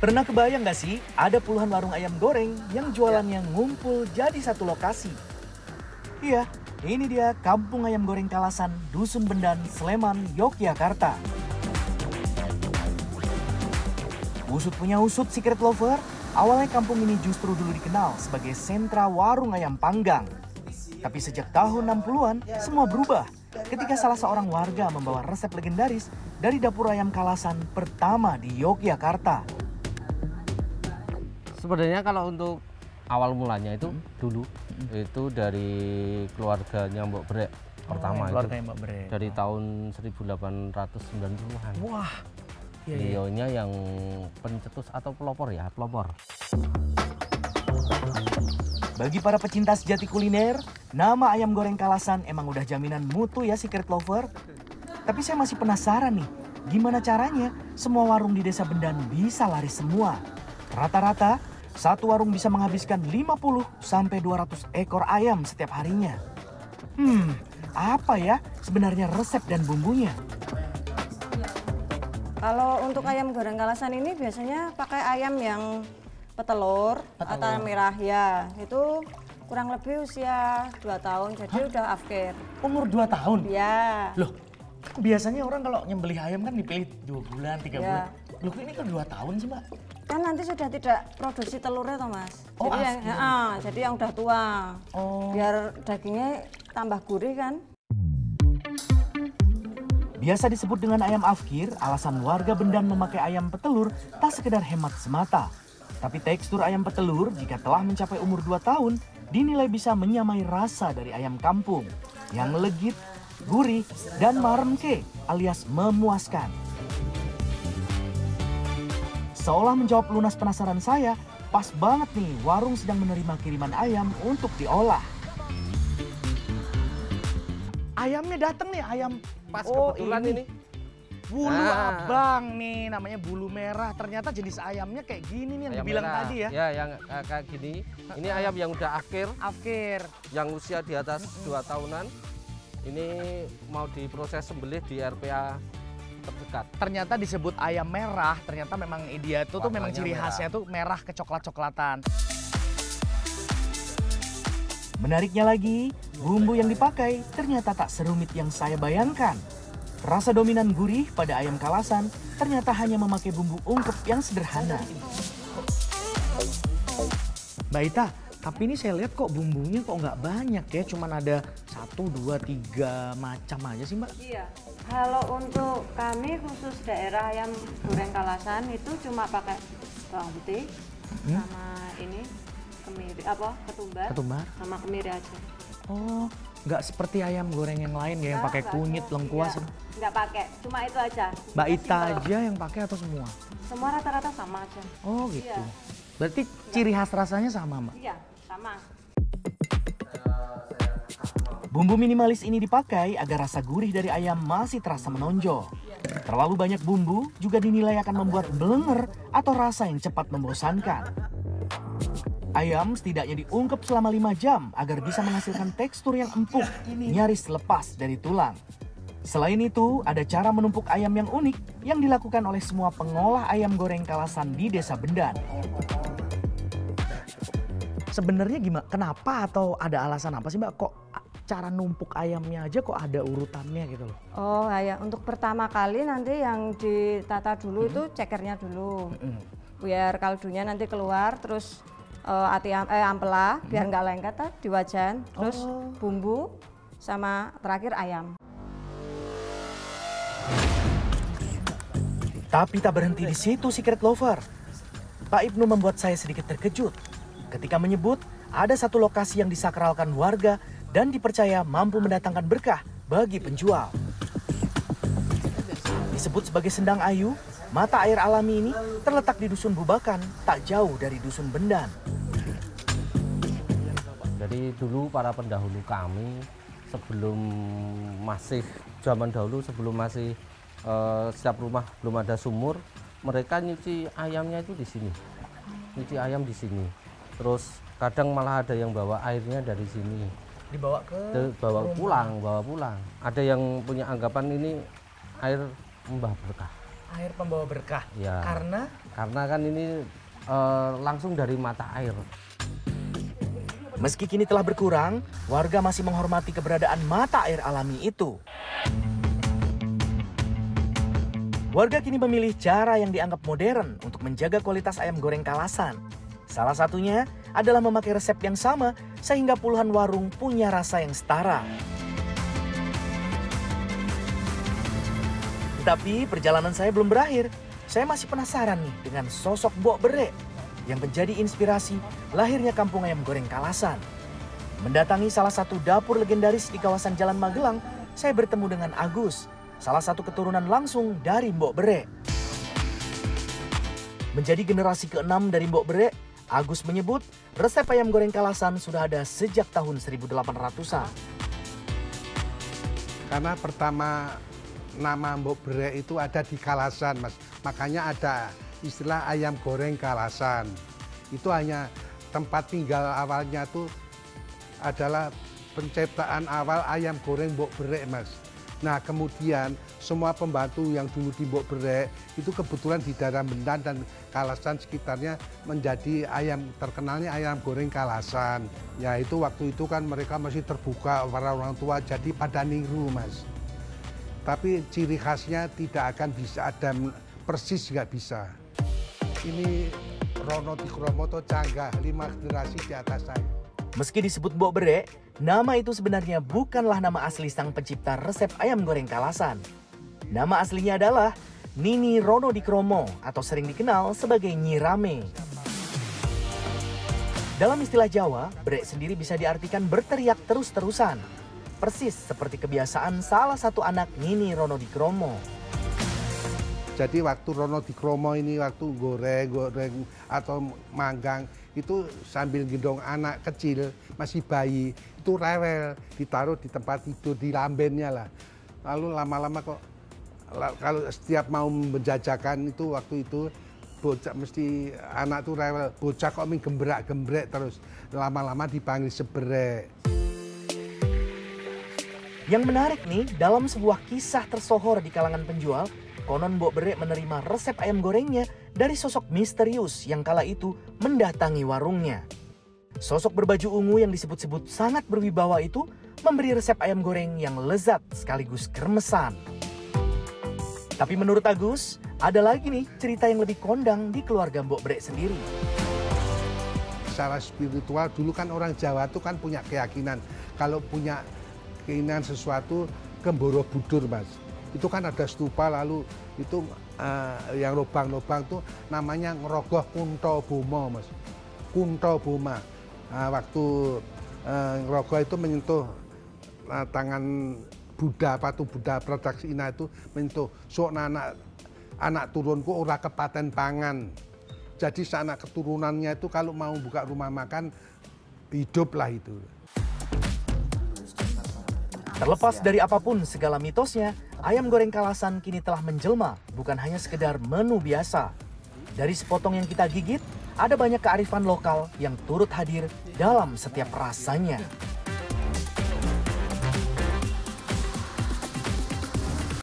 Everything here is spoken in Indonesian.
Pernah kebayang nggak sih ada puluhan warung ayam goreng yang jualannya ngumpul jadi satu lokasi? Iya, ini dia Kampung Ayam Goreng Kalasan, Dusun Bendan, Sleman, Yogyakarta. Usut punya usut Secret Lover, awalnya kampung ini justru dulu dikenal sebagai sentra warung ayam panggang. Tapi sejak tahun 60-an, semua berubah ketika salah seorang warga membawa resep legendaris dari dapur ayam Kalasan pertama di Yogyakarta. Sebenarnya kalau untuk awal mulanya itu dulu itu dari keluarganya Mbok Brek pertama keluarga itu Mbak Bre. dari tahun 1890-an. Wah, Beliaunya yang pencetus atau pelopor ya, pelopor. Bagi para pecinta sejati kuliner, nama ayam goreng Kalasan emang udah jaminan mutu ya Secret Lover. Tapi saya masih penasaran nih, gimana caranya semua warung di Desa Bendan bisa laris semua? Rata-rata, satu warung bisa menghabiskan 50 sampai 200 ekor ayam setiap harinya. Apa ya sebenarnya resep dan bumbunya? Kalau untuk ayam goreng Kalasan ini biasanya pakai ayam yang petelur atau merah ya. Itu kurang lebih usia 2 tahun, jadi udah afkir. Umur 2 tahun? Ya. Loh, biasanya orang kalau nyembelih ayam kan dipilih 2 bulan, 3 bulan. Loh, ini kok 2 tahun sih, Mbak? Kan nanti sudah tidak produksi telurnya toh, Mas. Oh, jadi yang udah tua. Oh. Biar dagingnya tambah gurih kan. Biasa disebut dengan ayam afkir, alasan warga Bendan memakai ayam petelur tak sekedar hemat semata. Tapi tekstur ayam petelur jika telah mencapai umur 2 tahun, dinilai bisa menyamai rasa dari ayam kampung. Yang legit, gurih, dan maremke alias memuaskan. Seolah menjawab lunas penasaran saya, pas banget nih warung sedang menerima kiriman ayam untuk diolah. Ayamnya datang nih, ayam. Pas kebetulan ini. Bulu abang nih, namanya bulu merah. Ternyata jenis ayamnya kayak gini nih yang Ayam dibilang merah. tadi ya. Ya, yang kayak gini. Ini ayam yang udah akhir, Afkir. yang usia di atas 2 tahunan. Ini mau diproses sembelih di RPA terdekat. Ternyata disebut ayam merah, ternyata memang dia tuh memang Warnanya ciri merah. khasnya tuh merah kecoklat-coklatan. Menariknya lagi, bumbu yang dipakai ternyata tak serumit yang saya bayangkan. Rasa dominan gurih pada ayam Kalasan ternyata hanya memakai bumbu ungkep yang sederhana. Mbak Ita, tapi ini saya lihat kok bumbunya kok nggak banyak ya, cuman ada 1, 2, 3 macam aja sih Mbak. Iya. Kalau untuk kami khusus daerah ayam goreng Kalasan itu cuma pakai bawang putih sama ini kemiri ketumbar sama kemiri aja. Oh, nggak seperti ayam goreng yang lain ya yang pakai kunyit, lengkuas. Iya, nggak pakai, cuma itu aja. Mbak Ita Simpel. aja yang pakai atau semua? Semua rata-rata sama aja. Oh gitu. Iya. Berarti ciri khas rasanya sama Mbak? Iya, sama. Bumbu minimalis ini dipakai agar rasa gurih dari ayam masih terasa menonjol. Terlalu banyak bumbu juga dinilai akan membuat belenger atau rasa yang cepat membosankan. Ayam setidaknya diungkep selama 5 jam agar bisa menghasilkan tekstur yang empuk, nyaris lepas dari tulang. Selain itu, ada cara menumpuk ayam yang unik yang dilakukan oleh semua pengolah ayam goreng Kalasan di Desa Bendan. Sebenarnya gimana? Kenapa atau ada alasan apa sih Mbak? Kok cara numpuk ayamnya aja kok ada urutannya gitu loh? Oh ya, untuk pertama kali nanti yang ditata dulu itu cekernya dulu. Biar kaldunya nanti keluar, terus ampela biar nggak lengket di wajan, terus bumbu sama terakhir ayam. Tapi tak berhenti di situ Secret Lover. Pak Ibnu membuat saya sedikit terkejut ketika menyebut ada satu lokasi yang disakralkan warga dan dipercaya mampu mendatangkan berkah bagi penjual. Disebut sebagai Sendang Ayu, mata air alami ini terletak di Dusun Bubakan, tak jauh dari Dusun Bendan. Jadi dulu para pendahulu kami sebelum masih zaman dahulu sebelum masih setiap rumah belum ada sumur, mereka nyuci ayamnya itu di sini. Nyuci ayam di sini. Terus kadang malah ada yang bawa airnya dari sini. Dibawa bawa pulang. Ada yang punya anggapan ini air membawa berkah. Air pembawa berkah. Ya. Karena karena kan ini langsung dari mata air. Meski kini telah berkurang, warga masih menghormati keberadaan mata air alami itu. Warga kini memilih cara yang dianggap modern untuk menjaga kualitas ayam goreng Kalasan. Salah satunya adalah memakai resep yang sama sehingga puluhan warung punya rasa yang setara. Tapi perjalanan saya belum berakhir. Saya masih penasaran nih dengan sosok Mbok Bere yang menjadi inspirasi lahirnya kampung ayam goreng Kalasan. Mendatangi salah satu dapur legendaris di kawasan Jalan Magelang, saya bertemu dengan Agus, salah satu keturunan langsung dari Mbok Bere. Menjadi generasi ke-6 dari Mbok Bere, Agus menyebut resep ayam goreng Kalasan sudah ada sejak tahun 1800-an. Karena pertama nama Mbok Bere itu ada di Kalasan, Mas. Makanya ada istilah ayam goreng Kalasan. Itu hanya tempat tinggal awalnya tuh adalah penciptaan awal ayam goreng Mbok Bere, Mas. Nah, kemudian semua pembantu yang dulu di Mbok Bere itu kebetulan di daerah Bentan dan Kalasan sekitarnya menjadi terkenalnya ayam goreng Kalasan. Ya itu waktu itu kan mereka masih terbuka para orang tua, jadi pada niru, Mas. Tapi ciri khasnya tidak akan bisa ada persis, nggak bisa. Ini Rono Dikromo atau Cangga, 5 generasi di atas saya. Meski disebut Mbok Bere, nama itu sebenarnya bukanlah nama asli sang pencipta resep ayam goreng Kalasan. Nama aslinya adalah Nini Rono Dikromo atau sering dikenal sebagai Nyi Rame. Dalam istilah Jawa, Bere sendiri bisa diartikan berteriak terus-terusan. Persis seperti kebiasaan salah satu anak Nini Rono Dikromo. Jadi waktu Rono Dikromo ini waktu goreng atau manggang itu sambil gendong anak kecil masih bayi itu rewel, ditaruh di tempat tidur di lambennya lah. Lalu lama-lama kok kalau setiap mau menjajakan itu waktu itu bocah mesti anak tuh rewel, bocah kok gembrak-gembrek terus lama-lama dipanggil seberek. Yang menarik nih, dalam sebuah kisah tersohor di kalangan penjual, konon Mbok Bere menerima resep ayam gorengnya dari sosok misterius yang kala itu mendatangi warungnya. Sosok berbaju ungu yang disebut-sebut sangat berwibawa itu memberi resep ayam goreng yang lezat sekaligus kremesan. Tapi menurut Agus, ada lagi nih cerita yang lebih kondang di keluarga Mbok Bere sendiri. Secara spiritual dulu kan orang Jawa tuh kan punya keyakinan kalau punya keinginan sesuatu ke Borobudur, Mas. Itu kan ada stupa, lalu itu yang lubang-lubang tuh namanya Ngerogoh Kunto Bomo, Mas. Kunto Boma. Waktu Ngerogoh itu menyentuh tangan Buddha, patung Buddha Pradaksina itu menyentuh sok anak turunku ora kepaten pangan. Jadi anak keturunannya itu kalau mau buka rumah makan hiduplah itu. Terlepas dari apapun segala mitosnya, ayam goreng Kalasan kini telah menjelma, bukan hanya sekedar menu biasa. Dari sepotong yang kita gigit, ada banyak kearifan lokal yang turut hadir dalam setiap rasanya.